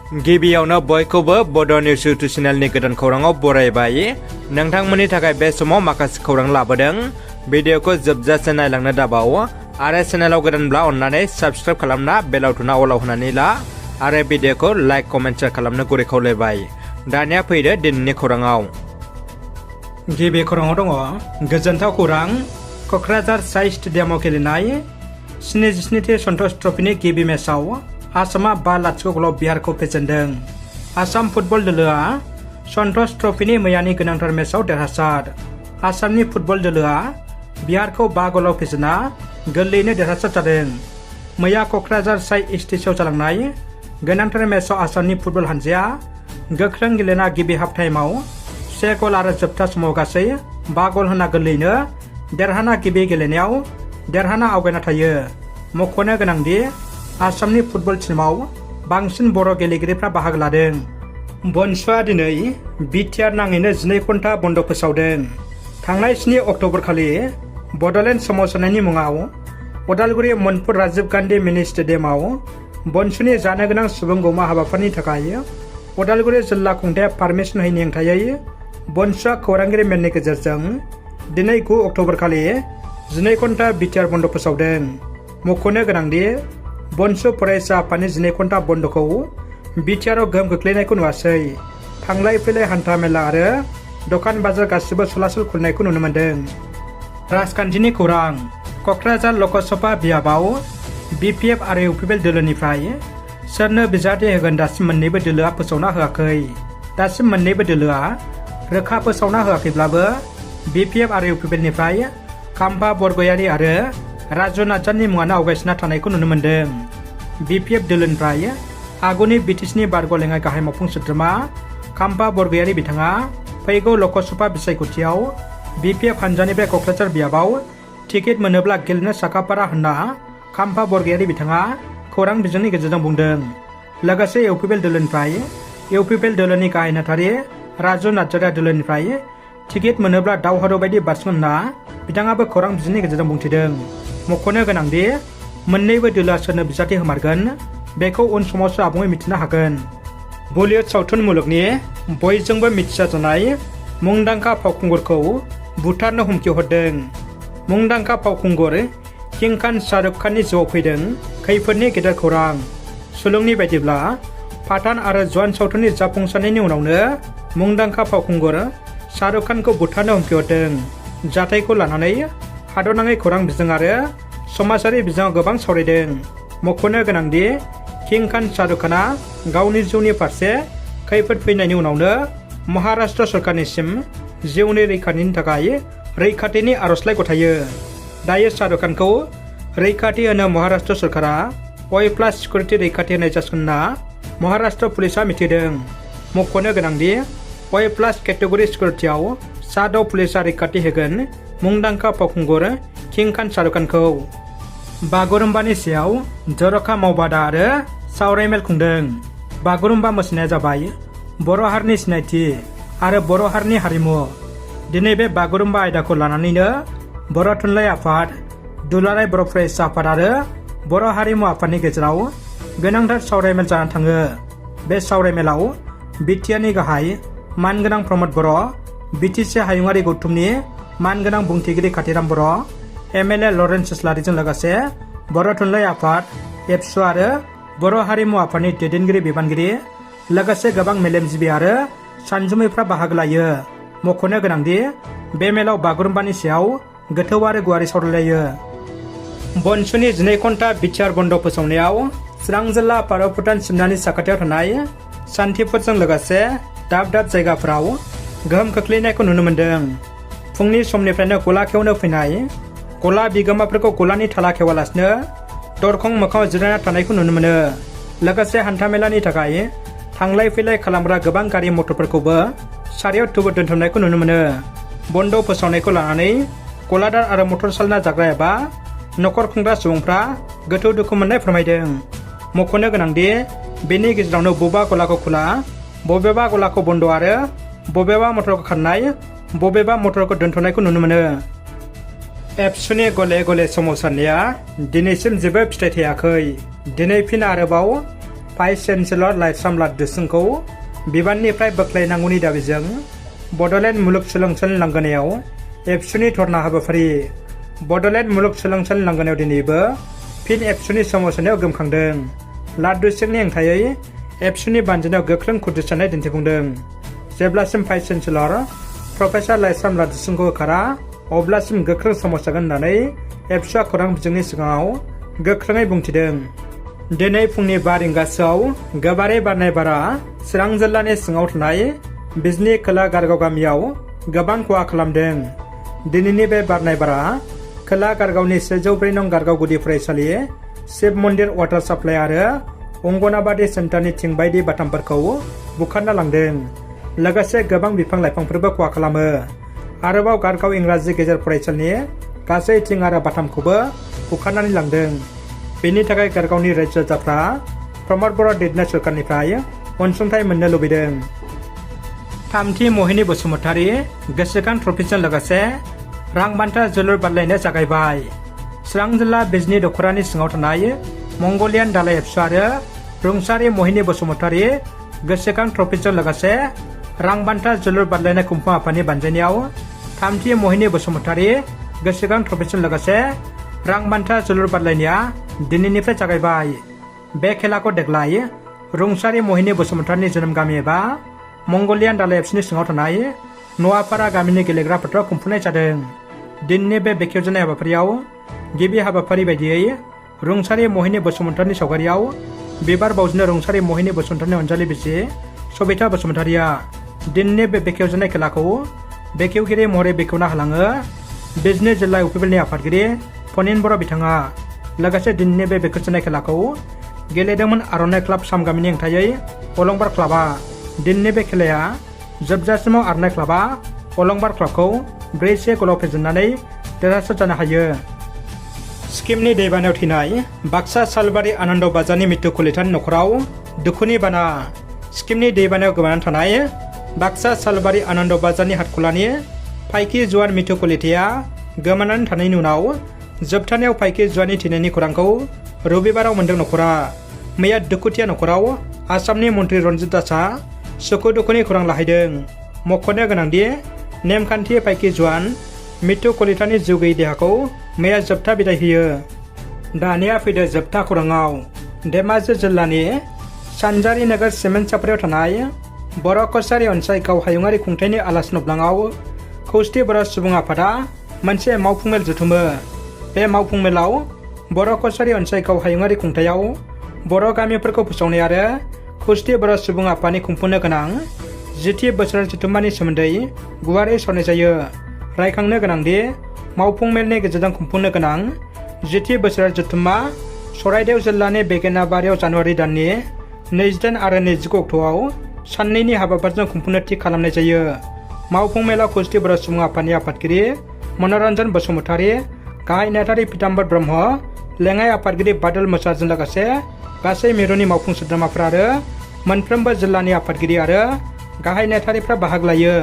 गिबियावनो बयखौबो बड' निउस इउटुब चेनेलनि गोदान खौराङाव बरायबाय। नोंथांमोननि थाखाय बे समाव माखासे खौरां लाबोदों। भिडिअखौ जोबजासे नायलांनो दाबाव आरो चेनेलाव गोदानब्ला अन्नानै साबस्क्राइब खालामना बेल आइकनआ अलाव होनानै ला आरो भिडिअखौ लाइक कमेन्ट शेयार खालामनो गुरै खावलायबाय। दानिया फैदो दिनैनि खौराङाव। गिबि खौराङाव दङ गोजोनथाव खौरां। क'क्राझार साइ स्टेडियामाव गेलेनाय 77थि सन्टोष ट्रफिनि गिबि मेचआव आसामा 5-0 गलाव बिहारखौ फेजेनदों। आसाम फुटबल दोलोआ सन्टोष ट्रफिनि मैयानि गोनांथार मेचआव देरहासार। आसामनि फुटबल दोलोआ बिहारखौ 5 गलाव फेजेनना गोरलैयैनो देरहासार जादों। मैया क'क्राझार साइ स्टेडियामाव जालांनाय गोनांथार मेचआव आसामनि फुटबल हानजाया गोख्रों गेलेना गिबि हाफ टाइमाव 1 गल आरो जोबथा समाव गासै 5 गल होना गोरलैयैनो देरहाना गिबि गेलेनायाव देरहाना आवगायना थायो। मख'नो गोनांदि आसामनि फुटबल टीमाव बांसिन बर' गेलेगिरिफ्रा बाहागो लादों। बनसुआ दिनै बिटिआर नाङैनो 12 घन्टा बन्द फोसावदों। थांनाय 7 अक्ट'बर खालि बड'लेण्ड सोमावसारनायनि मुङाव उदालगुरि मनपुर राजीव गान्धी मिनि स्टेडियामाव बनसुनि जानो गोनां सुबुंगौमा हाबाफारिनि थाखाय उदालगुरि जिल्ला खुंथाया पारमिसन होयैनि हेंथायै बनसुआ खौरांगिरि मेलनि गेजेरजों दिनै 9 अक्ट'बर खालि 12 घन्टा बिटिआर बन्द फोसावदों। मख'नो गोनांदि बनसु फरायसा आफादनि 12 घन्टा बन्द'खौ बिटिआरआव गोहोम खोख्लैनायखौ नुवासै। थांलाय फैलाय हान्था मेला आरो दखान बाजार गासिबो सलासल खुलिनायखौ नुनो मोन्दों। राजखान्थिनि खौरां। क'क्राझार लकसभा बियाबाव बिपिएफ आरो इउपिपिएल दोलोनिफ्राय सोरनो बिजाथि होगोन दासिम मोन्नैबो दोलोआ फोसावना होआखै। दासिम मोन्नैबो दोलोआ रोखा फोसावना होआखैब्लाबो बिपिएफ आरो इउपिपिएलनिफ्राय खाम्फा बरगयारि आरो राजु नार्जारिनि मुङानो आवगायसिना थानायखौ नुनो मोन्दों। बिपिएफ दोलोनिफ्राय आगुनि बिटिसिनि बारग' लेङाइ गाहाय मावफुं सोद्रोमा खाम्फा बरगयारि बिथाङा फैगौ लकसभा बिसायख'थियाव बिपिएफ हानजानिफ्राय क'क्राझार बियाबाव टिकेट मोनोब्ला गेलेनो साखाफारा होनना खाम्फा बरगयारि बिथाङा खौरां बिजोंनि गेजेरजों बुंदों। लोगोसे इउपिपिएल दोलोनिफ्राय इउपिपिएल दोलोनि गाहाय नेहाथारि राजु नार्जारिया दोलोनिफ्राय टिकेट मोनोब्ला दावहारु बायदि बारसोमगोन होनना बिथाङाबो खौरां बिजोंनि गेजेरजों बुंथिदों। मख'नो गोनांदि मोन्नैबो दोलोआ सोरनो बिजाथि होमारगोन बेखौ उन समावसो आबुङै मिथिनो हागोन। बलिउड सावथुन मुलुगनि बयजोंबो मिथिजानाय मुंदांखा फावखुंगुरखौ बुथारनो हुमखि हरदों। मुंदांखा फावखुंगुर किं खान शाहरुख खाननि जिउआव फैदों खैफोदनि गेदेर खौरां। सुलुंनि बायदिब्ला पाठान आरो जवान सावथुननि जाफुंसारनायनि उनावनो मुंदांखा फावखुंगुर शाहरुख खानखौ बुथारनो हुमखि हरदों। जाथायखौ लानानै हादरनाङै खौरां बिजों आरो समाजारि बिजोङाव गोबां सावरायदों। मख'नो गोनांदि किं खान शाहरुख खानआ गावनि जिउनि फारसे खैफोद फैनायनि उनावनो महाराष्ट्र सरकारनिसिम जिउनि रैखाथिनि थाखाय रैखाथिनि आर'जलाइ गथायो। दायो शाहरुख खानखौ रैखाथि होनो महाराष्ट्र सरकारा A+ सिकिउरिटि रैखाथि होनाय जासिगोन होनना महाराष्ट्र पुलिसा मिथिदों। मख'नो गोनांदि A+ केटेगरि सिकिउरिटियाव 7 पुलिसा रैखाथि होगोन मुंदांखा फावखुंगुर किं खान शाहरुख खानखौ। बागुरुम्बानि सायाव जर'खा मावबादा आरो सावराय मेल खुंदों। बागुरुम्बा मोसानाया जाबाय बर' हारिनि सिनायथि आरो बर' हारिनि हारिमु। दिनै बे बागुरुम्बा आयदाखौ लानानैनो बर' थुनलाइ आफाद, दुलाराय बर' फरायसा आफाद आरो बर' हारिमु आफादनि गेजेराव गोनांथार सावरायमेल जानानै थाङो। बे सावरायमेलाव बिटिआरनि गाहाय मानगोनां प्रमद बर', बिटिसि हायुङारि गौथुमनि मानगोनां बुंथिगिरि काथिराम बर', MLA लरेन्स इस्लारिजों लोगोसे बर' थुनलाइ आफाद, एबसु आरो बर' हारिमु आफादनि दैदेनगिरि बिबानगिरि लोगोसे गोबां मेलेमजिबि आरो सानजुमैफ्रा बाहागो लायो। मख'नो गोनांदि बे मेलाव बागुरुम्बानि सायाव गोथौ आरो गुवारै सावरायलायो। बनसुनि 12 घन्टा बिटिआर बन्द फोसावनायाव चिरां जिल्ला भारत भुटान सिमनानि साखाथियाव थानाय सान्थिपुरजों लोगोसे दाब दाब जायगाफोराव गोहोम खोख्लैनायखौ नुनो मोन्दों। फुंनि समनिफ्रायनो गला खेवनो फैनाय गला बिगोमाफोरखौ गलानि थाला खेवालासिनो दरखं मोखाङाव जिरायना थानायखौ नुनो मोनो। लोगोसे हान्थामेलानि थाखाय थांलाय फैलाय खालामग्रा गोबां गारि मटरफोरखौबो सारियाव थुबुर दोनथुमनायखौ नुनो मोनो। बन्द फोसावनायखौ लानानै गलादार आरो मटर सालायना जाग्रा एबा न'खर खुंग्रा सुबुंफ्रा गोथौ दुखु मोननाय फोरमायदों। मख'नो गोनांदि बेनि गेजेरावनो बबेबा गलाखौ खुला, बबेबा गलाखौ बन्द आरो बबेबा मटरखौ खारनाय, बबेबा मटरखौ दोनथ'नायखौ नुनो मोनो। एबसुनि गले गले सोमावसारनाया दिनैसिम जेबो फिथाइ थायाखै। दिनै फिन आरोबाव भाइस चेन्सेलर लाइस्राम लाद्दुसिंखौ बिबाननिफ्राय बोख्लायनांगौनि दाबिजों बड'लेण्ड मुलुगसोलोंसालि लांगोनायाव एबसुनि धर्ना हाबाफारि। बड'लेण्ड मुलुगसोलोंसालि लांगोनायाव दिनैबो फिन एबसुनि सोमावसारनायाव गोमखांदों। लाद्दुसिंनि हेंथायै एबसुनि बानजायनायाव गोख्रों खुद्रिसारनाय दिन्थिफुंदों। जेब्लासिम भाइस चेन्सेलर प्रफेसार लाइस्राम लाद्दुसिंखौ होखारा अब्लासिम गोख्रों सोमावसारगोन होननानै एबसुआ खौरां बिजोंनि सिगाङाव गोख्रोङै बुंथिदों। दिनै फुंनि 5 रिंगासोआव गोबारै बारनाय बारा चिरां जिल्लानि सिङाव थानाय बिजनी खोला गारगाव गामियाव गोबां खहा खालामदों। दिनैनि बे बारनाय बारा खोला गारगावनि 104 नं गारगाव गुदि फरायसालि, शिव मन्दिर वाटार साप्लाइ आरो अंगनाबादि सेन्टारनि थिं बायदि बाथामफोरखौ बुखारना लांदों। लोगोसे गोबां बिफां लाइफांफोरबो खहा खालामो। आरोबाव गारगाव इंराजि गेजेर फरायसालिनि गासै थिं आरो बाथामखौबो बुखारनानै लांदों। बेनि थाखाय गारगावनि रायजो राजाफ्रा प्रमद बर' दैदेननाय सरकारनिफ्राय अनसुंथाइ मोननो लुबैदों। थामथि महिनी बसुमतारी गोसोखां ट्रफिजों लोगोसे रां बान्था जोलुर बादायलायनाया जागायबाय। चिरां जिल्ला बिजनी दख'रानि सिङाव थानाय मंगलियान दालाइ एबसु आरो रुंसारि महिनी बसुमतारी गोसोखां ट्रफिजों लोगोसे रां बान्था जोलुर बादायलायनाय खुंफुं आफादनि बानजायनायाव थामथि महिनी बसुमतारी गोसोखां ट्रफिजों लोगोसे रां बान्था जोलुर बादायलायनाया दिनैनिफ्राय जागायबाय। बे खेलाखौ देग्लाय रुंसारि महिनी बसुमतारीनि जोनोम गामि एबा मंगलियान दालाइ एबसुनि सिङाव थानाय नवापारा गामिनि गेलेग्रा फोथाराव खुंफुंनाय जादों। दिनैनि बे बेखेवजेननाय हाबाफारियाव गिबि हाबाफारि बायदियै रुंसारि महिनी बसुमतारीनि सावगारियाव बिबार बावजेनो रुंसारि महिनी बसुमतारीनि अनजालि बिसि सबिता बसुमतारीया दिनैनि बे बेखेवजेननाय खेलाखौ बेखेवगिरि महरै बेखेवना होलाङो बिजनी जिल्ला इउपिपिएलनि आफादगिरि फनिन बर' बिथाङा। लोगोसे दिनैनि बे बेखेवजेननाय खेलाखौ गेलेदोंमोन आर'नाइ क्लाब साम गामिनि हेंथायै अलंबार क्लाबा। दिनैनि बे खेलाया जोबजासिमाव आर'नाइ क्लाबा अलंबार क्लाबखौ 4-1 गलाव फेजेननानै देरहासार जानो हायो। सिक्किमनि दैबानायाव थैनाय बाक्सा सालबारि आनन्द बाजारनि मित्तु कलितानि नखराव दुखुनि बाना। सिक्किमनि दैबानायाव गोमानानै थानाय बाक्सा सालबारि आनन्द बाजारनि हाटखलानि फाइकि जुवान मित्तु कलिताया गोमानानै थानायनि उनाव जोबथारनायाव फाइकि जुवाननि थैनायनि खौरांखौ रबिबाराव मोनदों नखरा। मैया दुखुथिया नखराव आसामनि मन्त्रि रन्जित दासआ सुखु दुखुनि खौरां लाहैदों। मख'नो गोनांदि नेमखान्थि फाइकि जुवान मित्तु कलितानि जिउ गैयै देहाखौ मैया जोबथा बिदाय होयो। दानिया फैदो जोबथा खौराङाव। धेमाजि जिल्लानि सानजारि नोगोर सिमेन्ट सापरियाव थानाय बर' कछारी अनसाइ गाव हायुङारि खुंथायनि आलासि नबलाङाव खौसेथि बर' सुबुं आफादा मोनसे मावफुं मेल जुथुमो। बे मावफुं मेलाव बर' कछारी अनसाइ गाव हायुङारि खुंथायाव बर' गामिफोरखौ फोसावनाय आरो खौसेथि बर' सुबुं आफादनि खुंफुंनो गोनां 10थि बोसोरारि जथुम्मानि सोमोन्दै गुवारै सावरायनाय जायो। रायखांनो गोनांदि मावफुं मेलनि गेजेरजों खुंफुंनो गोनां 10थि बोसोरारि जथुम्मा सराइदेव जिल्लानि बेगेनाबारियाव जानुवारि दाननि 28 आरो 29 अक्ट'आव साननैनि हाबाफारिजों खुंफुंनो थि खालामनाय जायो। मावफुं मेलाव खौसेथि बर' सुबुं आफादनि आफादगिरि मनरन्जन बसुमतारी, गाहाय नेहाथारि पीताम्बर ब्रह्म, लेङाइ आफादगिरि बादल मोसाहारिजों लोगोसे गासै मिरुनि मावफुं सोद्रोमाफोर आरो मोनफ्रोमबो जिल्लानि आफादगिरि आरो गाहाय नेहाथारिफ्रा बाहागो लायो।